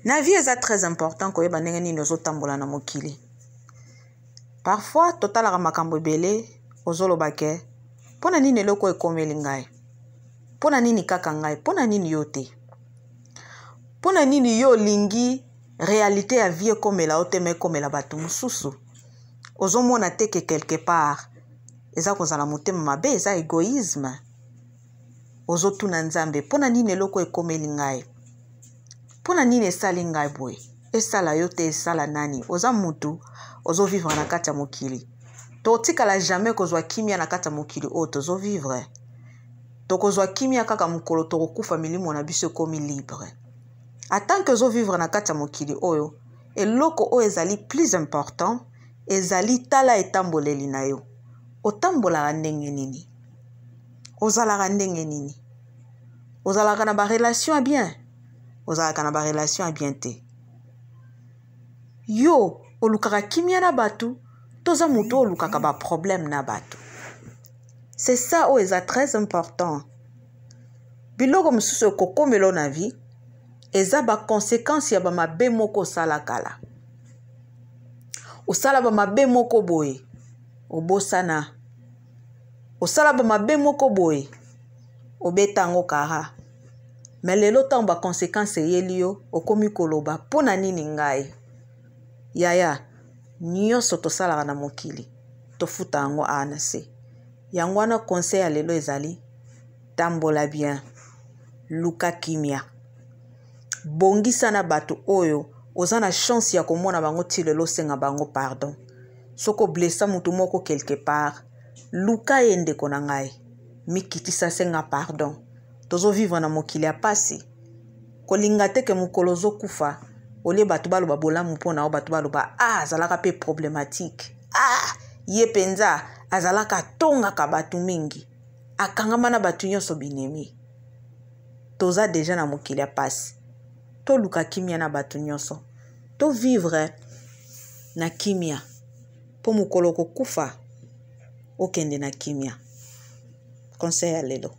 Na vie eza très important koyeba ndenge nini ozotambola na mokili. Parfois totalaka makambo ebele ozoloba ke pona nini eloko ekomeli ngai? Pona nini kaka ngai? Pona nini yo te? Pona nini yo lingi réalité ya vie ekomela otema ekomela bato mosusu? Ozomona te ke quelque part eza kozala motema mabe, eza égoïsme. Ozotuna Nzambe pona nini eloko ekomeli ngai? Pona nini esali ngai boye? Esala yo te, esala nani? Oza mutu ozovivre na kati ya mokili. Totikala jamais kozwa kimia na kati ya mokili oyo tozovivre. Tokozwa kimia kaka mokolo tokokufa milimo na biso ekomi libre. Tant que ozovivre na kati ya mokili oyo, eloko oyo ezali plus important, ezali tala etamboleli na yo. Otambolaka ndenge nini? Ozalaka ndenge nini? Ozalaka na ba relation ya bien? Ozalaka na ba relation ya bien te. Yo olukaka kimia na batu, toza mutu olukaka ba problème na batu. C'est ça oyo eza très important. Biloko mosusu ekokomelo na vie eza ba conséquences ya ba mabe moko osala kala. Osala ba mabe moko boye obosana. Osala ba mabe moko boye obetango kara. Mais lelo tango ba conséquences eyeli yo okomi koloba pona nini ngai? Yaya nyonso tosalaka na mokili tofuta yango ana se. Yango wana conseil ya lelo ezali tambola bien, luka kimia. Bongisa na bato oyo oza na chance ya komona bango ti lelo senga bango pardon. Soko blessa mutu moko quelque part, luka ye ndeko na ngai, mikitisa senga pardon. Tozo vivre na mokili ya pasi. Kolinga te ke mokolo ozokufa, olie bato baloba bolamu mpona o bato baloba azalaka pe problématique. Ye penza azalaka tongaka bato mingi. Akangama na bato nyonso binemi. Toza deja na mokili ya pasi. To luka kimia na bato nyonso. To vivre na kimia. Po mokolo kokufa okende na kimia. Conseil ya lelo.